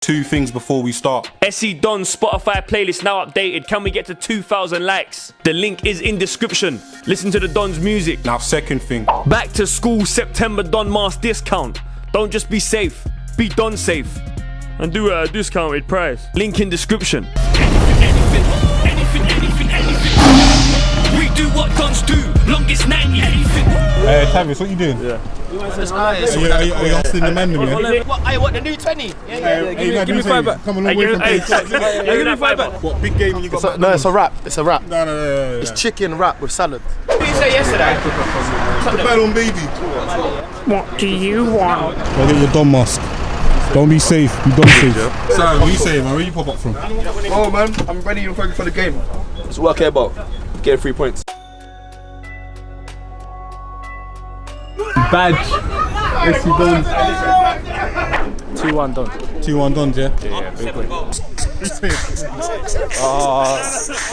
Two things before we start. SC DONS Spotify playlist now updated. Can we get to 2,000 likes? The link is in description. Listen to the DONS music. Now, second thing. Back to school September Don Mask discount. Don't just be safe, be DONSAFE. And do it at a discounted price. Link in description. Anything. We do what DONS do. Longest 90. Anything. Hey, Tavis, what you doing? Yeah. Are you hustling the man, man? What, the new 20? Yeah. Give me 5 back. Come a long way from give me 5 back. What, big game and you got... No, it's a wrap. It's a wrap. No. It's chicken wrap with salad. What did you say yesterday? Put the bell on, baby. What do you want? Go get your Don mask. Don't be safe, be DONSAFE. Sam, what are you saying, man? Where you pop up from? Oh man, I'm ready and focused for the game. It's what I care about. Get 3 points. Badge. SC DONS. 2-1 done. 2-1 DONS, yeah? Yeah, big win.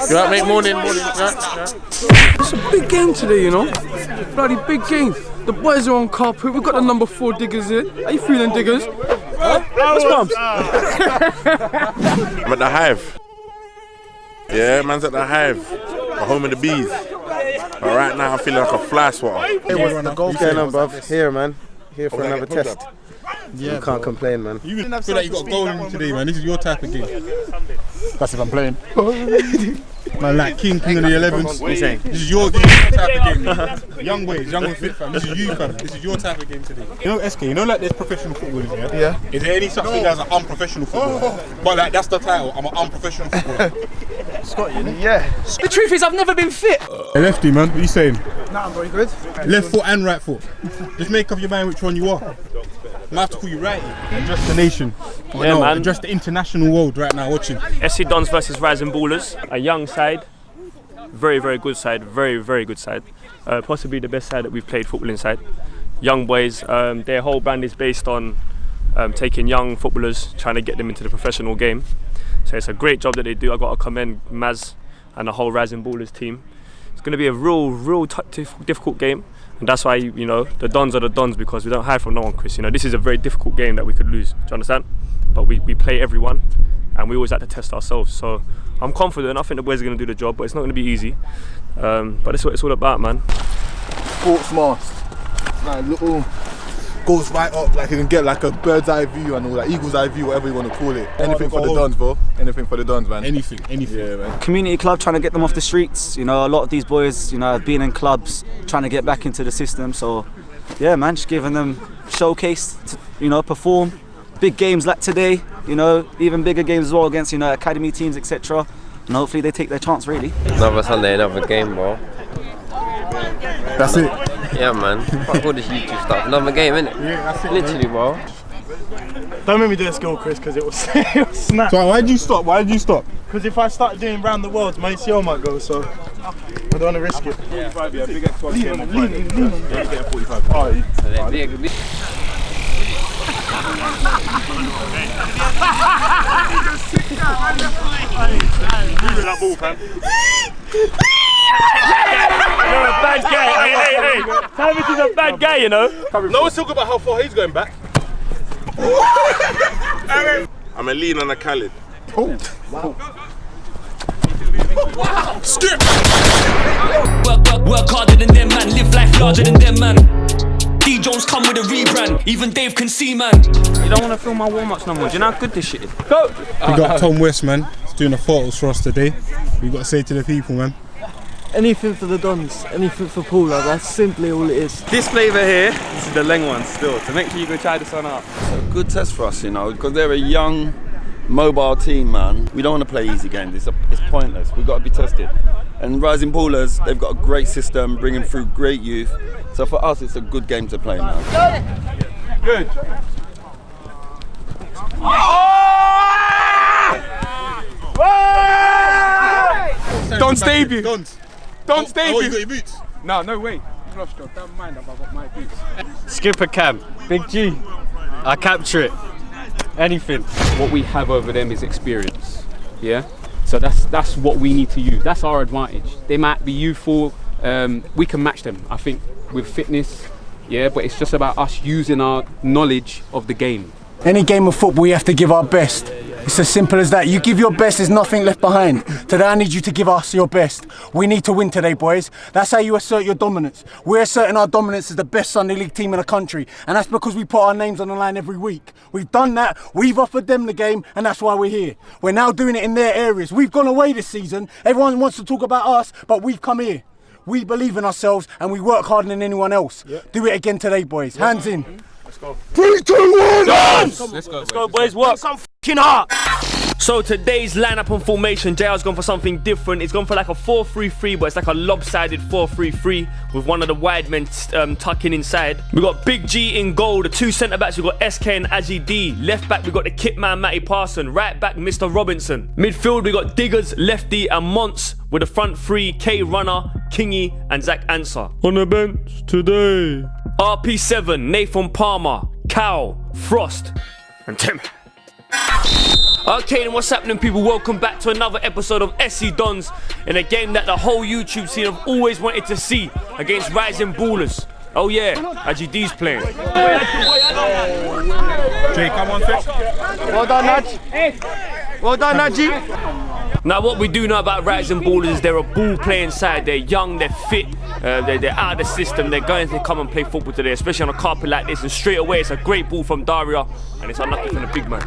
You right, mate? Morning. It's a big game today, you know. Bloody big game. The boys are on carpet. We've got the number 4 diggers here. How you feeling, diggers? What's bumps? I'm at the Hive. Yeah, man's at the Hive. The home of the bees. But right now I'm feeling like a fly swatter. Hey, what's the goal going on, bruv? Here, man. Here for another test. Yeah, you can't complain, man. You feel like you got a goal in today, man. This is your type of game. That's if I'm playing. Man, like King of the 11s. What are you saying? This is your type of game. Young boys, young and fit, fam. This is you, fam. This is your type of game today. You know, SK, you know, like there's professional footballers, yeah? Yeah. Is there any such thing as an unprofessional footballer? But like, that's the title. I'm an unprofessional footballer. Scott, you know? Yeah. The truth is, I've never been fit. Hey, lefty, man. What are you saying? Nah, I'm very good. Left foot and right foot. Just make up your mind which one you are. I might have to call you righty. Address the nation. Yeah, man. Address the international world right now watching. SC DONS versus Rising Ballers. A young side. Very, very good side. Very, very good side. Possibly the best side that we've played football inside. Young boys. Their whole brand is based on taking young footballers, trying to get them into the professional game. So it's a great job that they do. I've got to commend Maz and the whole Rising Ballers team. It's going to be a real difficult game. And that's why, you know, the DONS are the DONS, because we don't hide from no one, Chris. You know, this is a very difficult game that we could lose. Do you understand? But we play everyone, and we always like to test ourselves. So I'm confident. I think the boys are going to do the job, but it's not going to be easy. But that's what it's all about, man. Sports mask. Like little goes right up, like you can get like a bird's eye view and all that, eagle's eye view, whatever you want to call it. Anything for the DONS, bro. Anything for the DONS, man. Anything. Yeah, man. Community club, trying to get them off the streets. You know, a lot of these boys, you know, have been in clubs, trying to get back into the system. So, yeah, man, just giving them showcase to, you know, perform. Big games like today, you know, even bigger games as well against, you know, academy teams, etc. And hopefully they take their chance, really. Another Sunday, another game, bro. That's it. Yeah, man. Fuck all this YouTube stuff. Another game, innit? Yeah, that's it. Literally, bro. Don't make me do a skill, Chris, because it was snap. So why did you stop? Because if I start doing round the world, my ACL might go, so I don't want to risk it. Yeah, big X1 game on Friday. Yeah, you get a 45. Alright. So they're big. That ball, fam. You're a bad guy. Hey. Tavis is a bad guy, you know. No one's talking about how far he's going back. I'm a lean on a Khalid. Skip. Work harder than them, man. Live life larger than them, man. D Jones come with a rebrand. Even Dave can see, man. You don't want to film my warm-ups no more. Do you know how good this shit is? Go. We got Tom West, man. He's doing the photos for us today. We got to say to the people, man. Anything for the DONS, anything for Paula. That's simply all it is. This flavour here, this is the Leng one still. So make sure you go try this one out. Good test for us, you know, because they're a young, mobile team, man. We don't want to play easy games. It's pointless. We've got to be tested. And Rising Ballers, they've got a great system, bringing through great youth. So for us, it's a good game to play, man. Good. DONS debut. DONS. DONS debut. Oh, you got your boots? No way. Don't mind if I got my boots. Skipper cam. Big G. I capture it. Anything. What we have over them is experience. Yeah. So that's what we need to use. That's our advantage. They might be youthful. We can match them, I think, with fitness. Yeah, but it's just about us using our knowledge of the game. Any game of football, you have to give our best. It's as simple as that. You give your best, there's nothing left behind. Today I need you to give us your best. We need to win today, boys. That's how you assert your dominance. We're asserting our dominance as the best Sunday League team in the country, and that's because we put our names on the line every week. We've done that, we've offered them the game, and that's why we're here. We're now doing it in their areas. We've gone away this season. Everyone wants to talk about us, but we've come here. We believe in ourselves, and we work harder than anyone else. Do it again today, boys. Hands in. Let's go. 3, 2, 1! Dance! Let's go, boys. Work. Some fucking heart. So today's lineup and formation, JR's gone for something different. It's gone for like a 4-3-3, but it's like a lopsided 4-3-3 with one of the wide men tucking inside. We got Big G in goal. The 2 centre backs, we got SK and Aji D. Left back, we got the kit man Matty Parson. Right back, Mr. Robinson. Midfield, we got Diggers, Lefty, and Monts. With the front 3, K Runner, Kingy, and Zach Answer. On the bench today, RP7, Nathan Palmer, Cal, Frost, and Tim. Okay, then what's happening, people? Welcome back to another episode of SC Dons, in a game that the whole YouTube scene have always wanted to see against Rising Ballers. Oh yeah, Aji playing. Jay, come on, Fish. Well done, Nudge. Well done, Nudgy. Now what we do know about Rising Ballers is they're a ball playing side. They're young, they're fit, they're out of the system. They're going to come and play football today, especially on a carpet like this. And straight away, it's a great ball from Daria, and it's unlucky from the big man.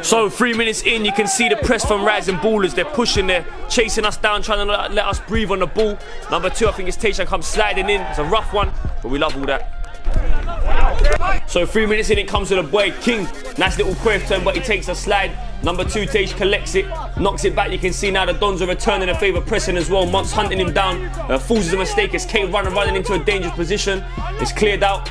So 3 minutes in, you can see the press from Rising Ballers. They're pushing, they're chasing us down, trying to let us breathe on the ball. Number 2, I think it's Tayshan comes sliding in. It's a rough one, but we love all that. So 3 minutes in, it comes to the boy King. Nice little quiff turn, but he takes a slide. Number 2, Tage collects it, knocks it back. You can see now the Dons are returning a favour, pressing as well. Monts hunting him down, forces a mistake. It's K running into a dangerous position. It's cleared out.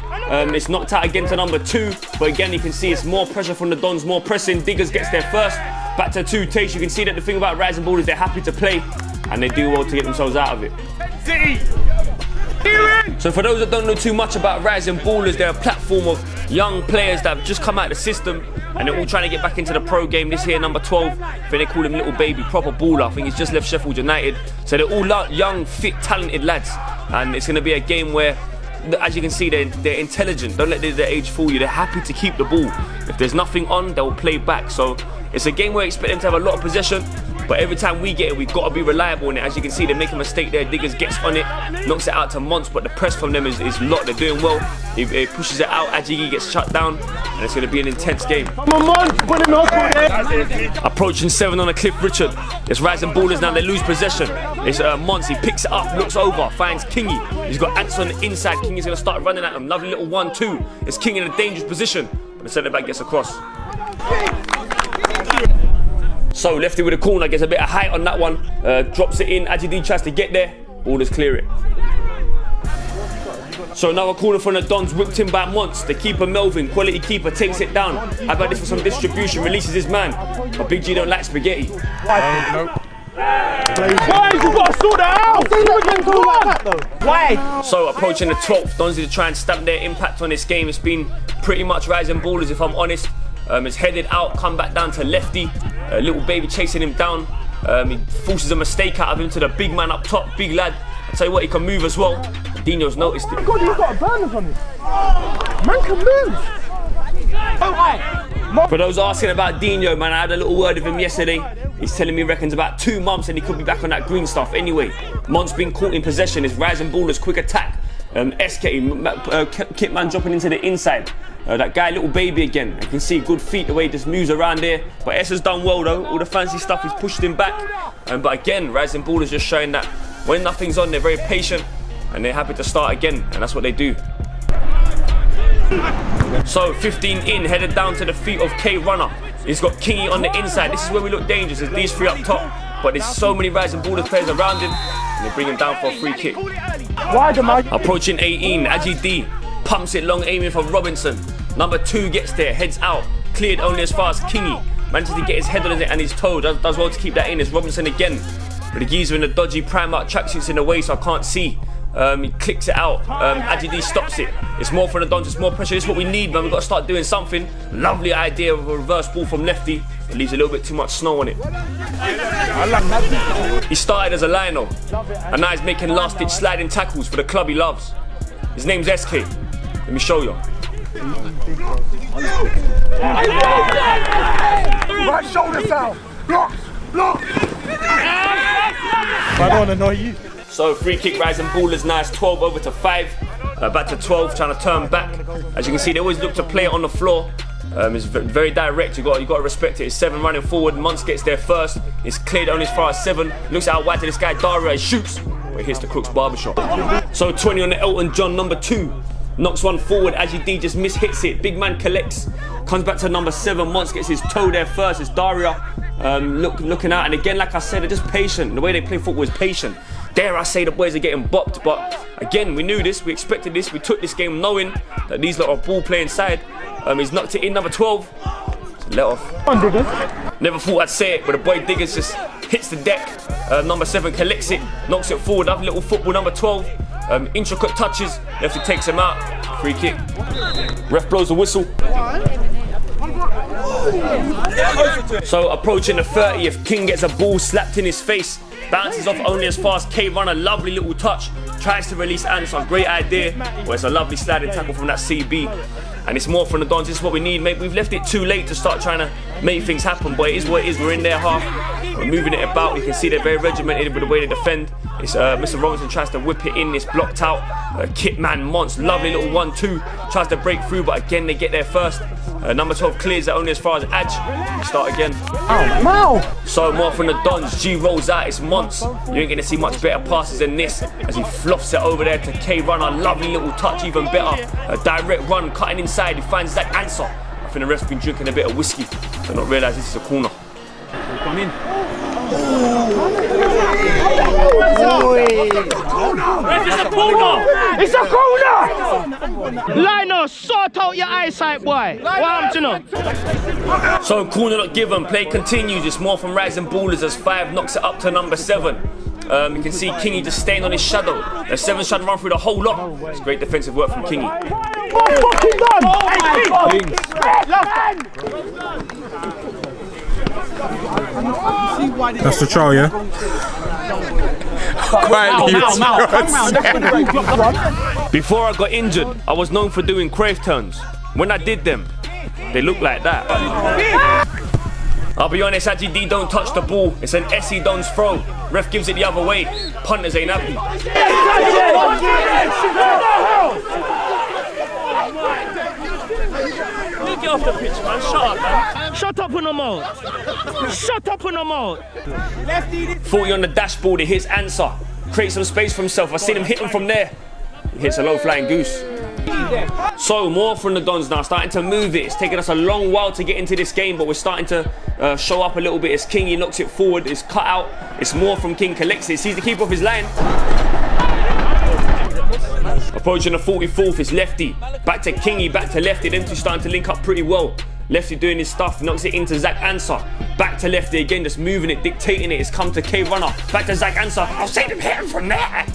It's knocked out again to number 2. But again, you can see it's more pressure from the Dons, more pressing. Diggers gets there first. Back to 2, Tage. You can see that the thing about Rising Ball is they're happy to play, and they do well to get themselves out of it. So for those that don't know too much about Rising Ballers, they're a platform of young players that have just come out of the system, and they're all trying to get back into the pro game. This here, number 12, I think they call him Little Baby, proper baller. I think he's just left Sheffield United. So they're all young, fit, talented lads, and it's going to be a game where, as you can see, they're intelligent. Don't let their age fool you. They're happy to keep the ball. If there's nothing on, they'll play back. So it's a game where I expect them to have a lot of possession, but every time we get it, we've got to be reliable in it. As you can see, they make a mistake there. Diggers gets on it, knocks it out to Monts, but the press from them is a lot. They're doing well. He pushes it out. Ajigi gets shut down, and it's going to be an intense game. Approaching 7 on a Cliff Richard. It's Rising Ballers now. They lose possession. It's Monts. He picks it up, looks over, finds Kingy. He's got Ants on the inside. Kingy's going to start running at him. Lovely little 1-2. It's King in a dangerous position, but the centre back gets across. So Lefty with a corner, gets a bit of height on that one, drops it in. Ajidi tries to get there, Ballers clear it. So another corner from the Dons, whipped in by Monts. The keeper Melvin, quality keeper, takes it down. How about this for some distribution, releases his man. But Big G don't like spaghetti. Boys, you gotta sort that out! Why? So approaching the 12th, Dons need to try and stamp their impact on this game. It's been pretty much Rising Ballers, if I'm honest. It's headed out, come back down to Lefty. Little Baby chasing him down. He forces a mistake out of him to the big man up top, big lad. I tell you what, he can move as well. Dino's noticed it. Oh God, he's got a burners on him. Man can move. Oh, for those asking about Dino, man, I had a little word with him yesterday. He's telling me he reckons about 2 months and he could be back on that green stuff. Anyway, Mon's been caught in possession. It's Rising Ballers, quick attack. SK, Kitman dropping into the inside. That guy, Little Baby again. You can see good feet, the way he just moves around there. But S has done well though. All the fancy stuff, he's pushed him back. But again, Rising Ballers just showing that when nothing's on, they're very patient and they're happy to start again. And that's what they do. So 15 in, headed down to the feet of K Runner. He's got Kingy on the inside. This is where we look dangerous. There's these 3 up top. But there's so many Rising Ballers players around him. And they bring him down for a free kick. Approaching 18, Aji D pumps it long, aiming for Robinson. Number 2 gets there, heads out, cleared only as far as Kingy. Manages to get his head on it and his toe, does well to keep that in. It's Robinson again. But the geezer in the dodgy Primark tracksuits in the way, so I can't see. He clicks it out. Aji D stops it. It's more for the Dons, it's more pressure. This is what we need, man. We've got to start doing something. Lovely idea of a reverse ball from Lefty. It leaves a little bit too much snow on it. He started as a lino, and now he's making last-ditch sliding tackles for the club he loves. His name's SK. Let me show you. Right shoulder south. Block. Block. I don't want to know you. So free kick, Rising Ballers now. It's 12 over to 5. Back to 12, trying to turn back. As you can see, they always look to play it on the floor. It's very direct. You got to respect it. It's 7 running forward. Muntz gets there first. It's cleared only as far as 7. Looks out wide to this guy Daria. He shoots. But he hits the Crooks barbershop. So 20 on the Elton John, number 2. Knocks one forward. Ajid just mishits it. Big man collects. Comes back to number 7. Muntz gets his toe there first. It's Daria looking out. And again, like I said, they're just patient. The way they play football is patient. Dare I say the boys are getting bopped, but again, we knew this, we expected this, we took this game knowing that these lot are ball playing side. He's knocked it in, number 12. Let off. Never thought I'd say it, but the boy Diggers just hits the deck. Number 7 collects it, knocks it forward. Lovely little football, number 12. Intricate touches, lefty takes him out. Free kick. Ref blows the whistle. So approaching the 30th, King gets a ball slapped in his face. Bounces off only as far as K Run, a lovely little touch. Tries to release Answer, great idea. Well, it's a lovely sliding tackle from that CB. And it's more from the Dons, this is what we need. Maybe we've left it too late to start trying to make things happen, but it is what it is. We're in their half, we're moving it about. You can see they're very regimented with the way they defend. It's Mr. Robinson tries to whip it in, it's blocked out. Kitman Monts, lovely little 1-2. Tries to break through, but again they get there first. Number 12 clears it only as far as Aj. Start again. So more from the Dons. G rolls out, it's Monts. You ain't gonna see much better passes than this as he fluffs it over there to K Runner. Lovely little touch, even better. A direct run, cutting inside. He finds that Answer. I think the ref's been drinking a bit of whiskey to not realise this is a corner. Come in. It's a corner! It's a corner! Lionel, sort out your eyesight, boy. What to know? So corner not given, play continues. It's more from Rising Ballers as 5 knocks it up to number 7. You can see Kingy just staying on his shadow. The 7's trying to run through the whole lot. It's great defensive work from Kingy. That's the trial, yeah? Before I got injured, I was known for doing crave turns. When I did them, they look like that. I'll be honest, Ajid don't touch the ball. It's an SE Don's throw. Ref gives it the other way. Punters ain't happy. Get off the pitch, man. Shut up, man. Shut up on the mouth. Shut up on the mouth. 40 on the dashboard, it hits Answer. Creates some space for himself. I seen him hit him from there. He hits a low flying goose. So more from the Dons now, starting to move it. It's taken us a long while to get into this game, but we're starting to show up a little bit. It's King, he knocks it forward. It's cut out. It's more from King, collects it. Sees the keeper off his line. Approaching the 44th, it's Lefty. Back to Kingy, back to Lefty. Them two starting to link up pretty well. Lefty doing his stuff, knocks it into Zach Answer. Back to Lefty again, just moving it, dictating it. It's come to K Runner. Back to Zach Answer. I'll say them hit him from there.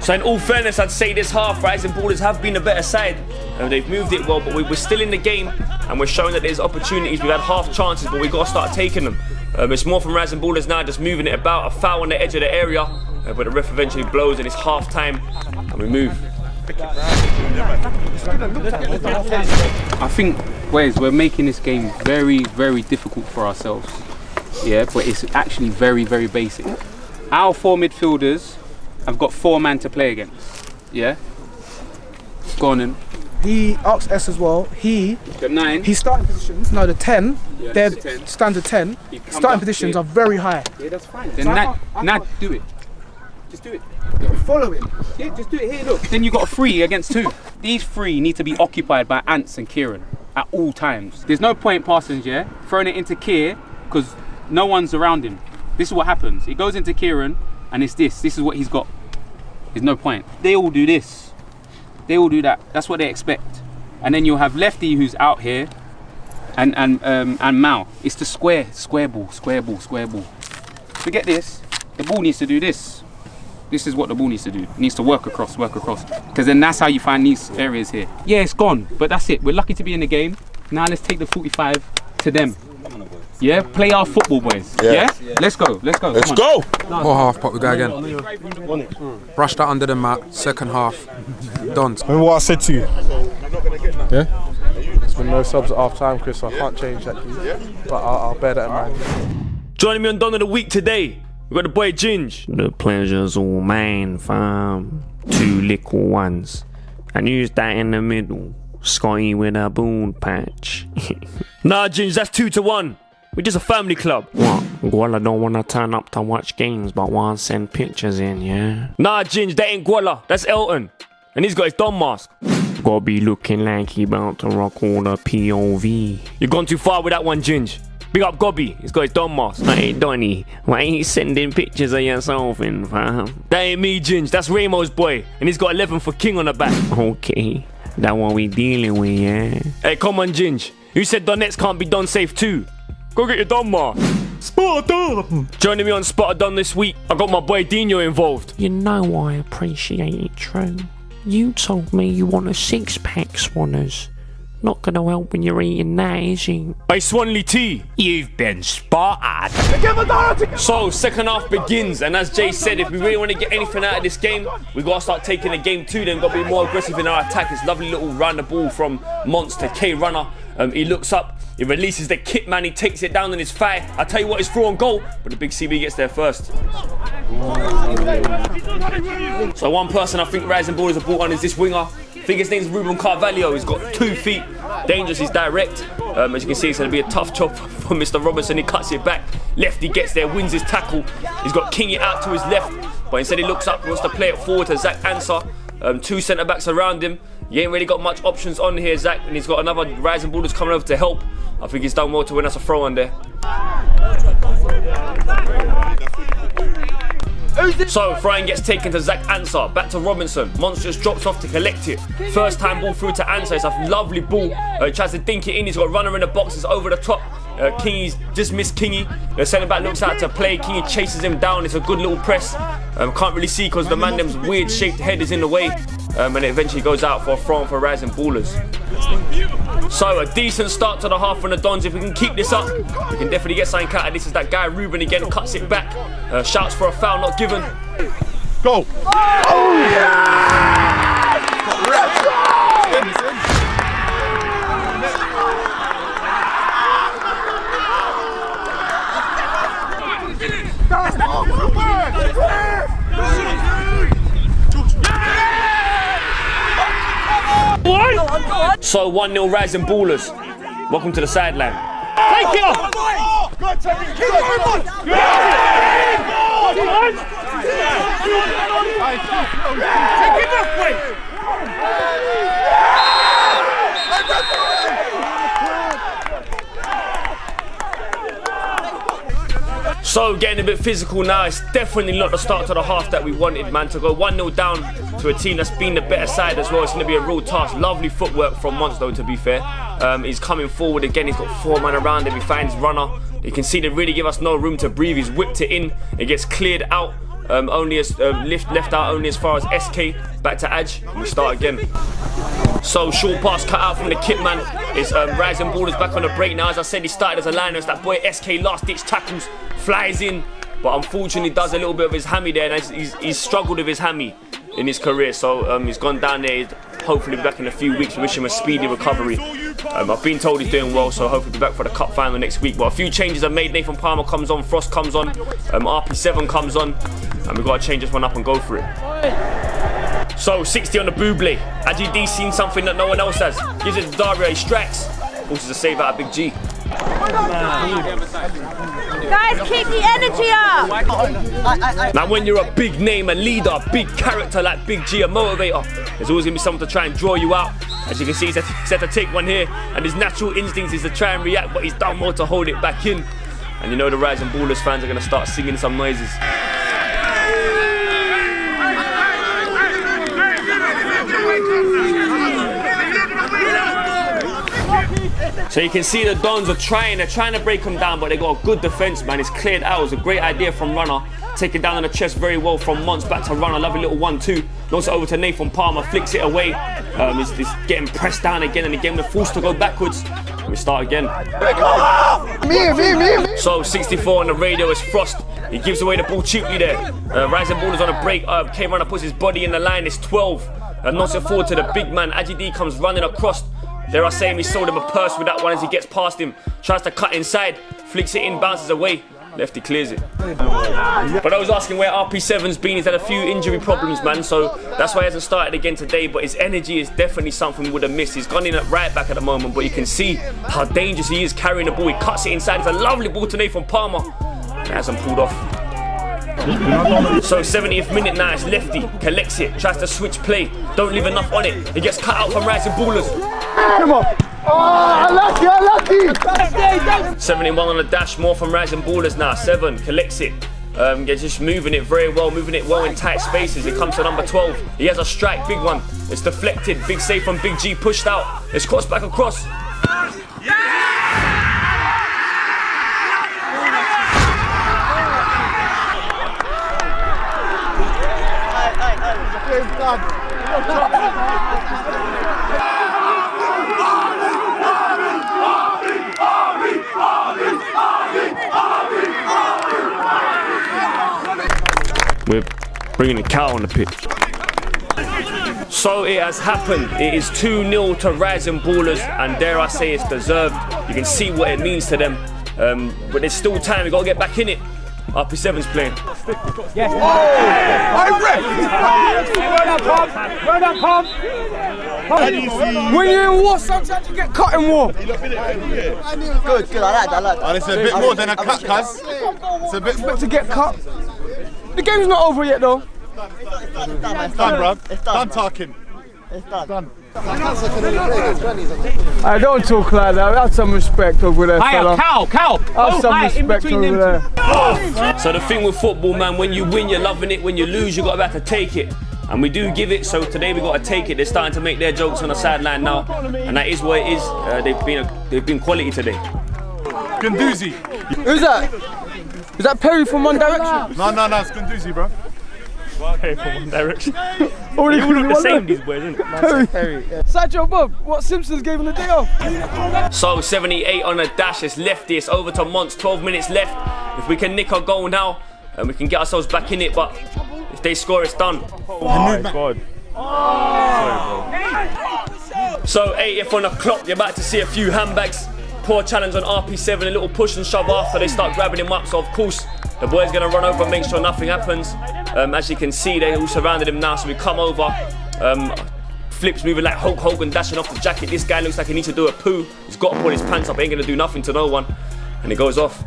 So in all fairness, I'd say this half, Rising Ballers have been a better side. They've moved it well, but we're still in the game and we're showing that there's opportunities. We've had half chances, but we've got to start taking them. It's more from Rising Ballers now, just moving it about. A foul on the edge of the area, but the ref eventually blows and it's half time and we move. I think, boys, we're making this game very, very difficult for ourselves. Yeah, but it's actually very, very basic. Our 4 midfielders have got 4 men to play against. Yeah? Go on in. He asks S as well. The 9. He's starting positions. No, the 10. Yeah, their the 10. standard 10. Starting positions are very high. Yeah, that's fine. Then Nad, do it. Just do it. Follow him. Yeah, just do it here, look. Then you got a 3 against 2. These 3 need to be occupied by Ants and Kieran at all times. There's no point passing, yeah, throwing it into Kier because no one's around him. This is what happens. It goes into Kieran and it's this. This is what he's got. There's no point. They all do this. They all do that. That's what they expect. And then you'll have Lefty who's out here and Mao. It's the square ball. Forget this. The ball needs to do this. This is what the ball needs to do. It needs to work across. Because then that's how you find these areas here. Yeah, it's gone, but that's it. We're lucky to be in the game. Now let's take the 45 to them. Yeah, play our football, boys. Yeah? Let's go. Let's go. Let's go. More half pot, we go again. Brush that under the mat, second half, Dons. Remember what I said to you? Yeah? There's been no subs at half time, Chris, so I can't change that, but I'll bear that in mind. Joining me on Don of the Week today, we got the boy Ginge. The pleasure's all mine, fam. 2 little ones. And use that in the middle. Scotty with a bone patch. Nah, Ginge, that's 2 to 1. We're just a family club. What? Guala don't wanna turn up to watch games, but wanna send pictures in, yeah? Nah, Ginge, that ain't Guala. That's Elton. And he's got his Don mask. Gotta be looking like he about to rock all the POV. You've gone too far with that one, Ginge. Big up Gobby, he's got his Don mask. Hey Donny, why ain't you sending pictures of yourself in, fam? That ain't me, Ginge, that's Ramo's boy. And he's got 11 for King on the back. Okay, that what we dealing with, yeah? Hey, come on, Ginge. You said Donettes can't be DONSAFE too. Go get your Don mask. Spot Don. Joining me on Spot Don this week, I got my boy Dino involved. You know I appreciate it, true. You told me you want a 6-pack, Swanners. Not gonna help when you're eating that, is it? Hey, Swanley T, you've been spotted. So, second half begins, and as Jay said, if we really want to get anything out of this game, we gotta start taking the game to them. Gotta be more aggressive in our attack. It's lovely little round the ball from Monts to K Runner. He looks up, he releases the kit, man. He takes it down on his thigh. I tell you what, it's through on goal, but the big CB gets there first. So one person I think Rising Ballers have brought on is this winger. I think his name's Ruben Carvalho. He's got 2 feet, dangerous, he's direct. As you can see, it's going to be a tough job for Mr. Robertson. He cuts it back. Lefty gets there, wins his tackle. He's got Kingy out to his left, but instead he looks up, wants to play it forward to Zach Answer. 2 centre-backs around him. He ain't really got much options on here, Zach, and he's got another Rising Ballers coming over to help. I think he's done well to win us a throw on there. So, throwing gets taken to Zach Answer, back to Robinson. Monsters drops off to collect it. First time ball through to Answer, it's a lovely ball. He tries to dink it in, he's got a runner in the box, it's over the top. Kingy's just missed Kingy. The centre back looks out to play, Kingy chases him down, it's a good little press. Can't really see because the man them's weird shaped head is in the way. And it eventually goes out for a throw for Rising Ballers. So a decent start to the half from the Dons. If we can keep this up, we can definitely get something out of this. Is that guy Ruben again, cuts it back. Shouts for a foul, not given. Go! Oh yeah! So 1-0 Rising Ballers. Welcome to the sideline. Take it off! So getting a bit physical now. It's definitely not the start to the half that we wanted, man. To go 1-0 down to a team that's been the better side as well. It's going to be a real task. Lovely footwork from Monts though, to be fair. He's coming forward again. He's got 4 men around him. He finds runner. You can see they really give us no room to breathe. He's whipped it in. It gets cleared out. Only as left out only as far as SK. Back to Aj. We start again. So short pass cut out from the kit man. It's Rising Ballers back on the break now. As I said, he started as a liner. It's that boy SK last ditch tackles, flies in, but unfortunately does a little bit of his hammy there, and he's struggled with his hammy in his career. So he's gone down there. He's hopefully be back in a few weeks. We wish him a speedy recovery. I've been told he's doing well, so hopefully be back for the cup final next week. But a few changes are made. Nathan Palmer comes on, Frost comes on, RP7 comes on, and we've got to change this one up and go for it. So 60 on the Buble. AGD seen something that no one else has. Gives it to Dario, he strikes. Forces a save out of Big G. Guys, keep the energy up! Now when you're a big name, a leader, a big character like Big G, a motivator, there's always going to be someone to try and draw you out. As you can see, he's had to take one here, and his natural instinct is to try and react, but he's done more to hold it back in. And you know the Rising Ballers fans are going to start singing some noises. So you can see the Dons are trying to break him down, but they got a good defense, man. It's cleared out. It was a great idea from Runner. Taken down on the chest very well from Monts, back to Runner. Lovely little 1-2. Also over to Nathan Palmer, flicks it away. He's getting pressed down again and again. We're forced to go backwards. We start again. Me. So 64 on the radio is Frost. He gives away the ball cheaply there. Rising Ballers on a break. K-Runner puts his body in the line. It's 12. Knocks it forward to the big man. Ajidi comes running across. Dare I say he sold him a purse with that one as he gets past him. Tries to cut inside. Flicks it in, bounces away. Lefty clears it. But I was asking where RP7's been. He's had a few injury problems, man, so that's why he hasn't started again today. But his energy is definitely something we would have missed. He's gone in at right back at the moment, but you can see how dangerous he is carrying the ball. He cuts it inside. It's a lovely ball to Nathan Palmer. It hasn't pulled off. So 70th minute now, it's Lefty. Collects it, tries to switch play. Don't leave enough on it. He gets cut out from Rising Ballers. Come on. Oh, unlucky. 71 on the dash, more from Rising Ballers now. 7, collects it. Just moving it very well, moving it well in tight spaces. It comes to number 12. He has a strike, big one. It's deflected, big save from Big G, pushed out. It's crossed back across. We're bringing the cow on the pitch. So it has happened. It is 2-0 to Rising Ballers, and dare I say it's deserved. You can see what it means to them. But there's still time, we've got to get back in it. RP7's playing. Yes. Run up, pump. When you're in war, sometimes you get cut in war. Good, I like that. It's a bit more than a cut, cuz. It's a bit more to get cut. The game's not over yet, though. It's done, bro. It's done talking. It's done. I don't talk like that. Have some respect over there, fella. Cow. Have some respect over there. So the thing with football, man, when you win, you're loving it. When you lose, you got to have to take it. And we do give it, so today we got to take it. They're starting to make their jokes on the sideline now, and that is what it is. They've been quality today. Gunduzi. Who's that? Is that Perry from One Direction? No, it's Gunduzi, bro. Perry from One Direction. They all look the same, these boys, isn't it? Perry. Sideshow Bob, what Simpsons gave him the day off? So 78 on a dash, it's Lefty, it's over to Monts, 12 minutes left. If we can nick our goal now, and we can get ourselves back in it, but if they score, it's done. Oh my God. So 80th on the clock, you're about to see a few handbags. Poor challenge on RP7, a little push and shove after they start grabbing him up, so of course the boy's gonna run over and make sure nothing happens. As you can see, they all surrounded him now, so we come over. Flips moving like Hulk Hogan, dashing off the jacket. This guy looks like he needs to do a poo. He's got to pull his pants up, ain't gonna do nothing to no one. And he goes off.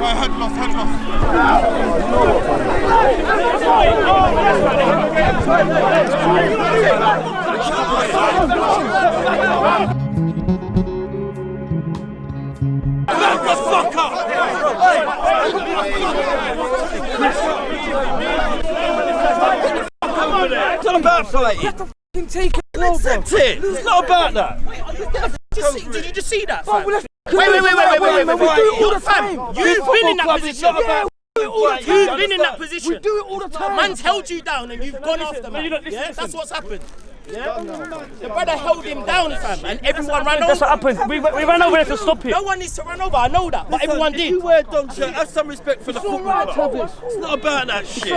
Head loss. It's not about fighting. Take it, That's it. It's not about that. Did you just see that, fam? Wait. We do it all the time. You've been in that position. You've been in that position. We do it all the time. Man's held you down and you've gone after man. Yeah, that's what's happened. Yeah? The brother held him down, fam, and everyone ran over. That's what happened. We ran over there to stop it. No one needs to run over, I know that, but everyone did. You wear dog shirt, have some respect for the football. It's not about that shit.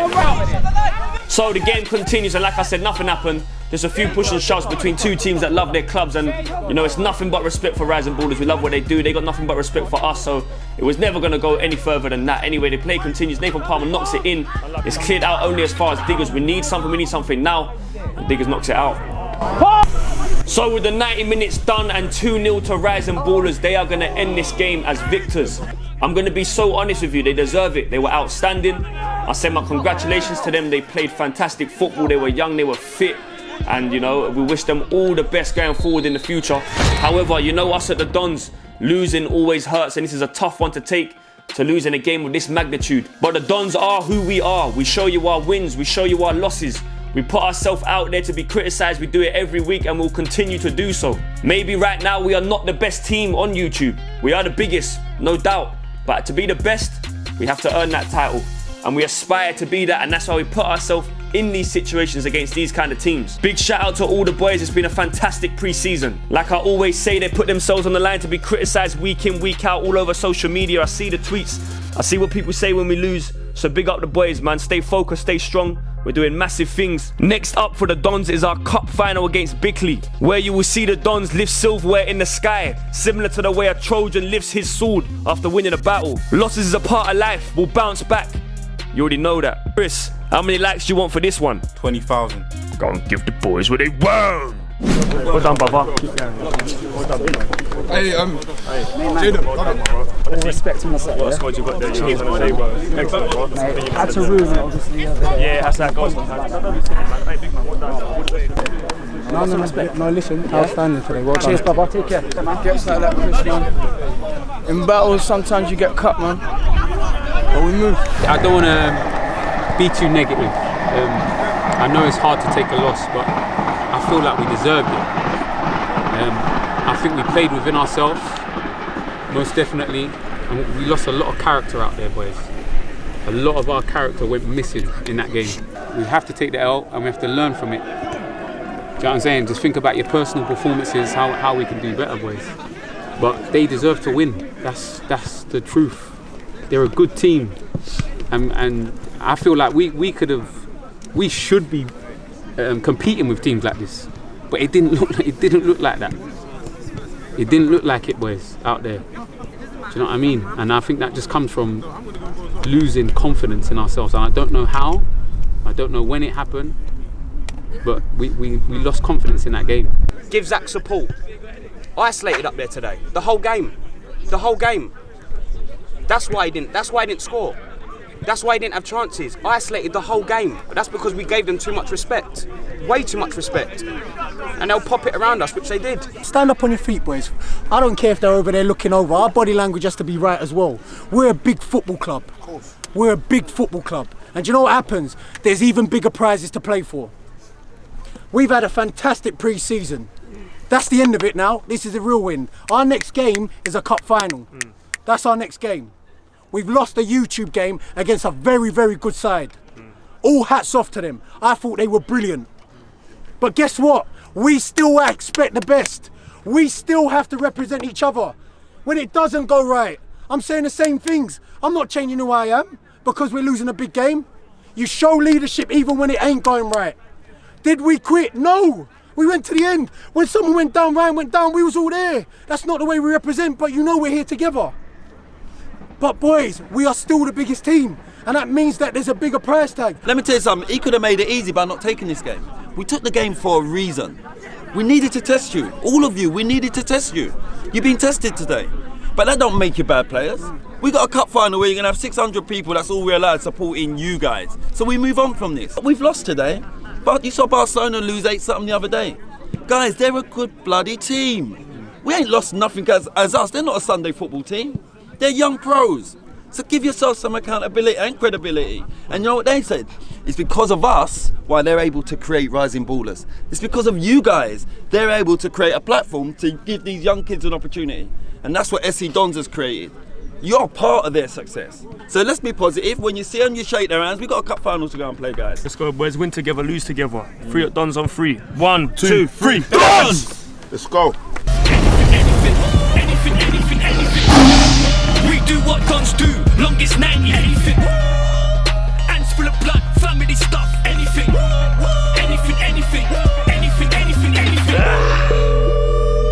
So the game continues, and like I said, nothing happened. There's a few push and shoves between two teams that love their clubs, and you know, it's nothing but respect for Rising Ballers. We love what they do. They got nothing but respect for us, so it was never going to go any further than that. Anyway, the play continues. Nathan Palmer knocks it in. It's cleared out only as far as Diggers. We need something now, and Diggers knocks it out. So with the 90 minutes done and 2-0 to Rising Ballers, they are going to end this game as victors. I'm going to be so honest with you, they deserve it. They were outstanding. I send my congratulations to them. They played fantastic football. They were young, they were fit. And you know, we wish them all the best going forward in the future. However, you know us at the Dons, losing always hurts, and this is a tough one to take, to lose in a game of this magnitude. But the Dons are who we are. We show you our wins, we show you our losses. We put ourselves out there to be criticised. We do it every week and we'll continue to do so. Maybe right now we are not the best team on YouTube. We are the biggest, no doubt. But to be the best, we have to earn that title. and we aspire to be that, and that's why we put ourselves in these situations against these kind of teams. Big shout out to all the boys. It's been a fantastic pre-season. Like I always say, they put themselves on the line to be criticised week in, week out, all over social media. I see the tweets, I see what people say when we lose. So big up the boys, man. Stay focused, stay strong. We're doing massive things. Next up for the Dons is our cup final against Bickley, where you will see the Dons lift silverware in the sky, similar to the way a Trojan lifts his sword after winning a battle. Losses is a part of life. We'll bounce back. You already know that. Chris, how many likes do you want for this one? 20,000. Go and give the boys what they want. Well done, brother. Keep going. Well done. Hey, Jaden, all respect to myself. What squad you got there? Excellent, bro. Had to ruin it, obviously. Yeah, that's how it goes sometimes. Hey, big man, well done. No respect. No, listen, outstanding today. Well done. Cheers, brother. Take care. Gets like that, Chris, man. In battles, sometimes you get cut, man. But we move. I don't want to be too negative. I know it's hard to take a loss, but I feel like we deserved it. I think we played within ourselves, most definitely, and we lost a lot of character out there, boys. A lot of our character went missing in that game. We have to take the L and we have to learn from it. Do you know what I'm saying? Just think about your personal performances, how we can do better, boys. But they deserve to win. That's the truth. They're a good team, and I feel like we should be competing with teams like this, but it didn't look like that. It didn't look like it, boys, out there. Do you know what I mean? And I think that just comes from losing confidence in ourselves. And I don't know how, I don't know when it happened, but we lost confidence in that game. Give Zach support. Isolated up there today. The whole game. That's why he didn't score. That's why he didn't have chances. Isolated the whole game. But that's because we gave them too much respect. Way too much respect. And they'll pop it around us, which they did. Stand up on your feet, boys. I don't care if they're over there looking over. Our body language has to be right as well. We're a big football club. We're a big football club. And do you know what happens? There's even bigger prizes to play for. We've had a fantastic pre-season. That's the end of it now. This is a real win. Our next game is a cup final. That's our next game. We've lost a YouTube game against a very, very good side. All hats off to them. I thought they were brilliant. But guess what? We still expect the best. We still have to represent each other. When it doesn't go right, I'm saying the same things. I'm not changing who I am because we're losing a big game. You show leadership even when it ain't going right. Did we quit? No. We went to the end. When someone went down, Ryan went down, we was all there. That's not the way we represent, but you know we're here together. But boys, we are still the biggest team, and that means that there's a bigger price tag. Let me tell you something, he could have made it easy by not taking this game. We took the game for a reason. We needed to test you. All of you, we needed to test you. You've been tested today. But that don't make you bad players. We got a cup final where you're going to have 600 people, that's all we're allowed supporting you guys. So we move on from this. We've lost today, but you saw Barcelona lose 8-something the other day. Guys, they're a good bloody team. We ain't lost nothing as us. They're not a Sunday football team. They're young pros. So give yourself some accountability and credibility. And you know what they said? It's because of us why they're able to create rising ballers. It's because of you guys they're able to create a platform to give these young kids an opportunity. And that's what SC Dons has created. You're part of their success. So let's be positive. When you see them, you shake their hands. We've got a cup final to go and play, guys. Let's go, boys. Win together, lose together. 3 at Dons on 3. 1, 2, 3. Dons! Let's go.